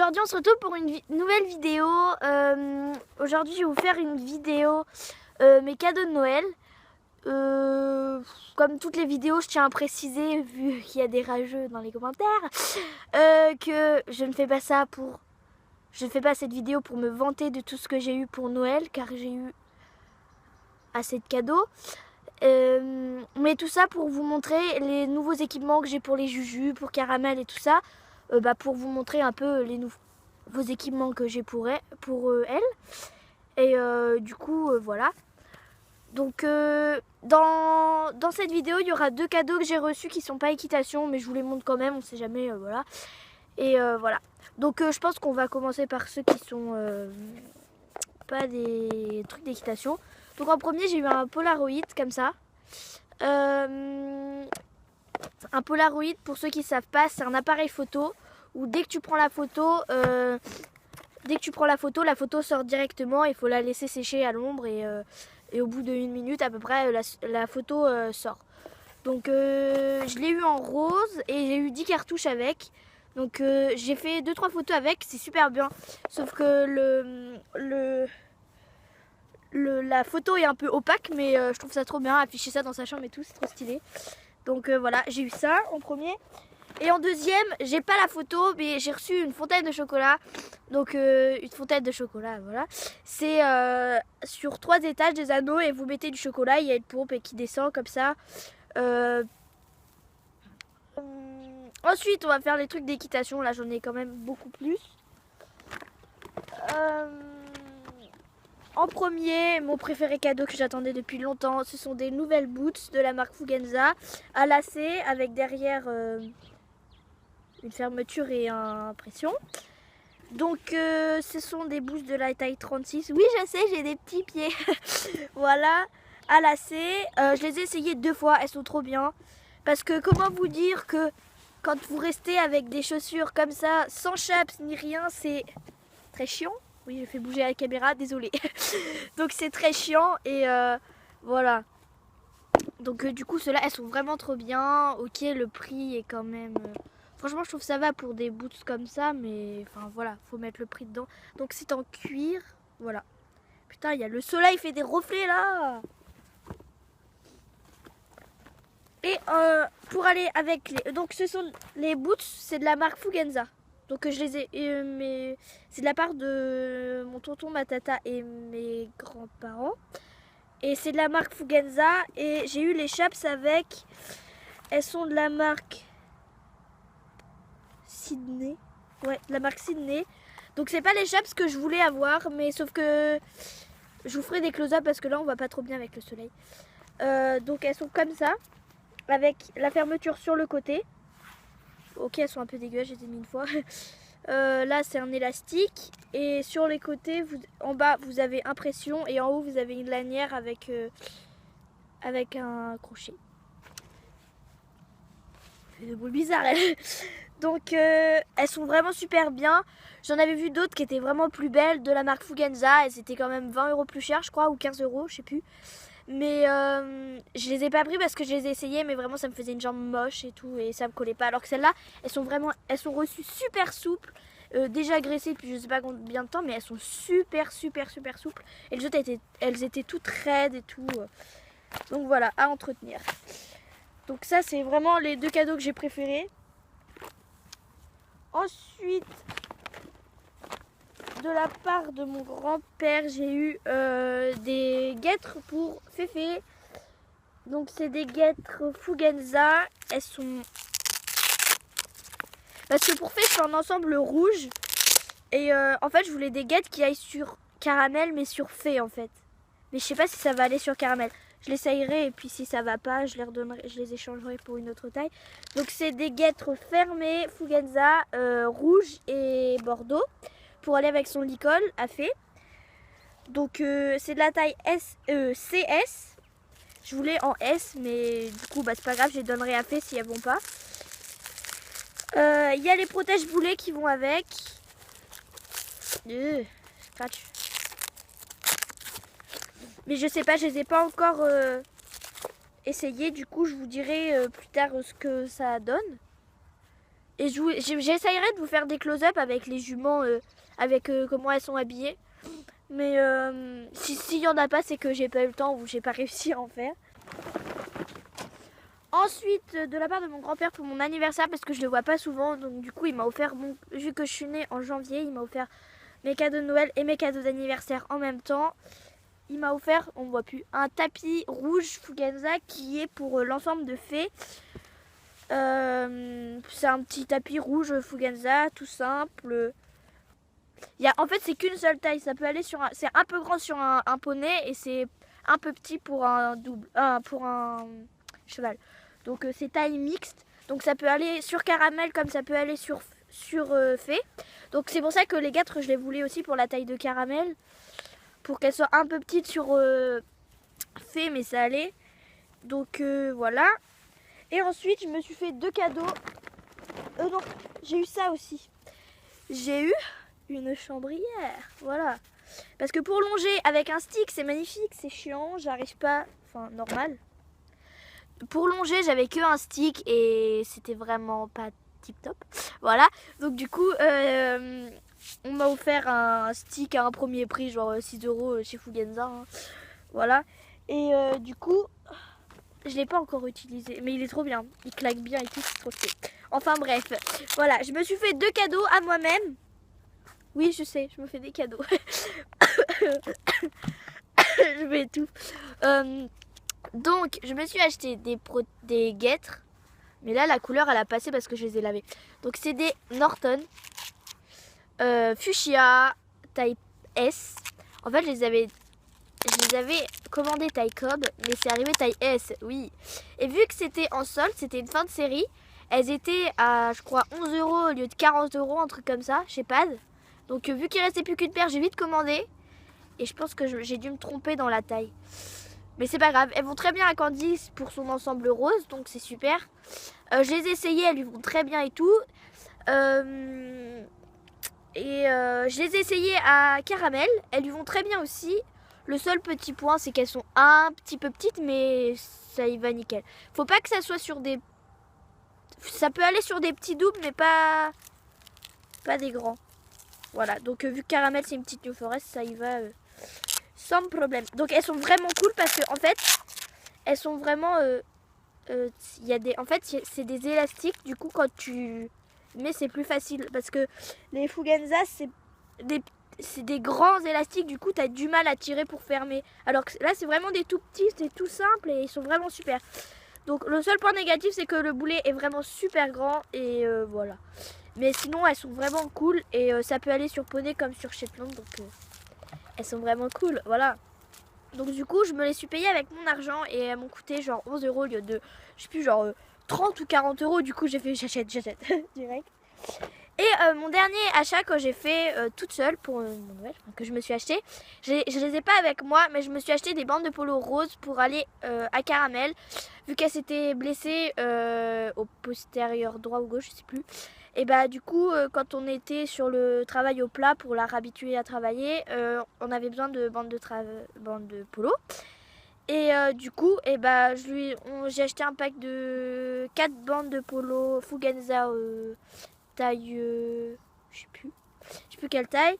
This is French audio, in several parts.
aujourd'hui on se retrouve pour une nouvelle vidéo. Aujourd'hui je vais vous faire une vidéo mes cadeaux de Noël. Comme toutes les vidéos, je tiens à préciser, vu qu'il y a des rageux dans les commentaires, que je ne fais pas ça pour... Je ne fais pas cette vidéo pour me vanter de tout ce que j'ai eu pour Noël, car j'ai eu assez de cadeaux. Mais tout ça pour vous montrer les nouveaux équipements que j'ai pour les jujus, pour Caramel et tout ça. Pour vous montrer un peu les nouveaux équipements que j'ai pour elle. Et du coup, voilà. Donc dans cette vidéo, il y aura 2 cadeaux que j'ai reçus qui sont pas équitation, mais je vous les montre quand même, on sait jamais, voilà. Et voilà. Donc je pense qu'on va commencer par ceux qui sont pas des trucs d'équitation. Donc en premier, j'ai eu un Polaroid comme ça. Un Polaroid, pour ceux qui ne savent pas, c'est un appareil photo où dès que tu prends la photo, la photo sort directement. Il faut la laisser sécher à l'ombre et au bout d'1 minute à peu près, la photo sort. Donc je l'ai eu en rose et j'ai eu 10 cartouches avec. Donc j'ai fait 2-3 photos avec, c'est super bien. Sauf que la photo est un peu opaque, mais je trouve ça trop bien, afficher ça dans sa chambre et tout, c'est trop stylé. Donc voilà, j'ai eu ça en premier. Et en deuxième, j'ai pas la photo, mais j'ai reçu une fontaine de chocolat. Donc une fontaine de chocolat, voilà. C'est sur 3 étages des anneaux et vous mettez du chocolat, il y a une pompe et qui descend comme ça. Ensuite, on va faire les trucs d'équitation. Là, j'en ai quand même beaucoup plus. En premier, mon préféré cadeau que j'attendais depuis longtemps, ce sont des nouvelles boots de la marque Fugenza à lacets avec derrière une fermeture et un pression. Donc ce sont des boots de la taille 36. Oui, je sais, j'ai des petits pieds. Voilà, à lacets. Je les ai essayées 2 fois, elles sont trop bien. Parce que comment vous dire que quand vous restez avec des chaussures comme ça, sans chaps ni rien, c'est très chiant. Oui, je fais bouger la caméra, désolé. Donc c'est très chiant et voilà. Donc du coup, ceux-là, elles sont vraiment trop bien. Ok, le prix est quand même... Franchement, je trouve que ça va pour des boots comme ça, mais enfin voilà, faut mettre le prix dedans. Donc c'est en cuir, voilà. Putain, il y a le soleil, il fait des reflets là. Et pour aller avec les... Donc ce sont les boots, c'est de la marque Fugenza. Donc je les ai... mais c'est de la part de mon tonton, ma tata et mes grands-parents. Et c'est de la marque Fugenza. Et j'ai eu les chaps avec... Elles sont de la marque Sydney. Ouais, de la marque Sydney. Donc c'est pas les chaps que je voulais avoir, mais sauf que... Je vous ferai des close-up parce que là on voit pas trop bien avec le soleil. Donc elles sont comme ça. Avec la fermeture sur le côté. Ok, elles sont un peu dégueulasses, je les ai mis une fois. Là, c'est un élastique. Et sur les côtés, en bas, vous avez impression. Et en haut, vous avez une lanière avec un crochet. C'est des boules bizarres, elles. Donc, elles sont vraiment super bien. J'en avais vu d'autres qui étaient vraiment plus belles de la marque Fugenza. Elles étaient quand même 20 € plus cher, je crois, ou 15 €, je sais plus. Mais je les ai pas pris parce que je les ai essayées, mais vraiment ça me faisait une jambe moche et tout et ça me collait pas. Alors que celles-là, elles sont reçues super souples, déjà graissées depuis je sais pas combien de temps, mais elles sont super souples. Et les autres elles étaient toutes raides et tout. Donc voilà, à entretenir. Donc ça c'est vraiment les 2 cadeaux que j'ai préférés. Ensuite, de la part de mon grand-père, j'ai eu des guêtres pour Féfé. Donc c'est des guêtres Fugenza. Elles sont... Parce que pour Féfé, c'est un ensemble rouge. Et en fait, je voulais des guêtres qui aillent sur Caramel, mais sur Féfé en fait. Mais je sais pas si ça va aller sur Caramel. Je l'essayerai et puis si ça va pas, je les échangerai pour une autre taille. Donc c'est des guêtres fermées Fugenza, rouge et bordeaux. Pour aller avec son licol à Fée. Donc c'est de la taille CS. Je voulais en S, mais du coup c'est pas grave, je les donnerai à Fée si elles vont pas. Il y a les protège boulets qui vont avec. Scratch. Mais je sais pas, je les ai pas encore essayés. Du coup je vous dirai plus tard ce que ça donne. Et j'essayerai de vous faire des close-up avec les juments, avec comment elles sont habillées. Mais s'il y en a pas, c'est que j'ai pas eu le temps ou j'ai pas réussi à en faire. Ensuite, de la part de mon grand-père pour mon anniversaire, parce que je le vois pas souvent, donc du coup il m'a offert, vu que je suis née en janvier, il m'a offert mes cadeaux de Noël et mes cadeaux d'anniversaire en même temps. Il m'a offert, on ne voit plus, un tapis rouge Fugenza qui est pour l'ensemble de fées. C'est un petit tapis rouge Fugenza, tout simple. En fait, c'est qu'une seule taille. Ça peut aller sur c'est un peu grand sur un poney et c'est un peu petit pour un pour un cheval. Donc c'est taille mixte. Donc ça peut aller sur caramel comme ça peut aller sur fée. Donc c'est pour ça que les gâtres, je les voulais aussi pour la taille de caramel. Pour qu'elle soit un peu petite sur fée, mais ça allait. Donc voilà. Et ensuite, je me suis fait 2 cadeaux. Non, j'ai eu ça aussi. J'ai eu une chambrière. Voilà. Parce que pour longer avec un stick, c'est magnifique, c'est chiant. J'arrive pas. Enfin, normal. Pour longer, j'avais que un stick et c'était vraiment pas tip top. Voilà. Donc, du coup, on m'a offert un stick à un premier prix, genre 6 € chez Fugenza. Hein. Voilà. Et du coup. Je l'ai pas encore utilisé, mais il est trop bien. Il claque bien et tout, c'est trop stylé. Enfin bref, voilà, je me suis fait 2 cadeaux à moi-même. Oui, je sais, je me fais des cadeaux. Je vais tout. Donc, je me suis acheté des guêtres. Mais là, la couleur, elle a passé parce que je les ai lavées. Donc, c'est des Norton. Fuchsia, taille S. En fait, je les avais commandé taille Cobb, mais c'est arrivé taille S, oui. Et vu que c'était en solde, c'était une fin de série, elles étaient à, je crois, 11 € au lieu de 40 €, un truc comme ça, chez Pad. Donc vu qu'il restait plus qu'une paire, j'ai vite commandé. Et je pense que j'ai dû me tromper dans la taille. Mais c'est pas grave, elles vont très bien à Candice pour son ensemble rose, donc c'est super. Je les ai essayées, elles lui vont très bien et tout. Je les ai essayées à Caramel, elles lui vont très bien aussi. Le seul petit point, c'est qu'elles sont un petit peu petites, mais ça y va nickel. Faut pas que ça soit sur des... Ça peut aller sur des petits doubles, mais pas des grands. Voilà, donc vu que Caramel, c'est une petite New Forest, ça y va sans problème. Donc elles sont vraiment cool parce que en fait, elles sont vraiment... en fait, c'est des élastiques. Du coup, quand tu mets, c'est plus facile. Parce que les Fugenza, c'est des grands élastiques, du coup tu as du mal à tirer pour fermer. Alors que là c'est vraiment des tout petits, c'est tout simple et ils sont vraiment super. Donc le seul point négatif c'est que le boulet est vraiment super grand et voilà. Mais sinon elles sont vraiment cool et ça peut aller sur poney comme sur Shetland, donc elles sont vraiment cool, voilà. Donc du coup je me les suis payées avec mon argent et elles m'ont coûté genre 11 € au lieu de, je sais plus, genre 30 ou 40 €. Du coup j'ai fait j'achète direct. Et mon dernier achat que j'ai fait toute seule pour mon Noël, que je me suis acheté, je les ai pas avec moi, mais je me suis acheté des bandes de polo roses pour aller à Caramel, vu qu'elle s'était blessée au postérieur droit ou gauche, je sais plus. Et bah du coup, quand on était sur le travail au plat pour la réhabituer à travailler, on avait besoin de bandes de polo. Et du coup, bah, j'ai acheté un pack de 4 bandes de polo Fugenza taille, je sais plus quelle taille.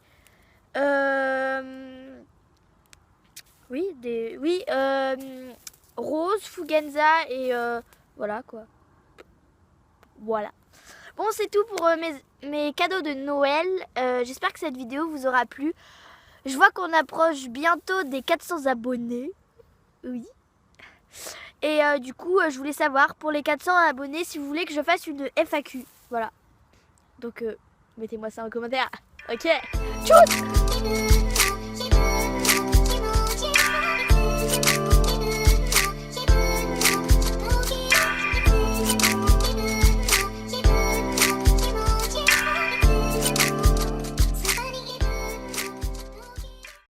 Rose, Fugenza et voilà quoi. Voilà. Bon, c'est tout pour mes cadeaux de Noël. J'espère que cette vidéo vous aura plu. Je vois qu'on approche bientôt des 400 abonnés. Oui. Et du coup, je voulais savoir pour les 400 abonnés si vous voulez que je fasse une FAQ. Voilà. Donc, mettez-moi ça en commentaire. Ok. Tchuss.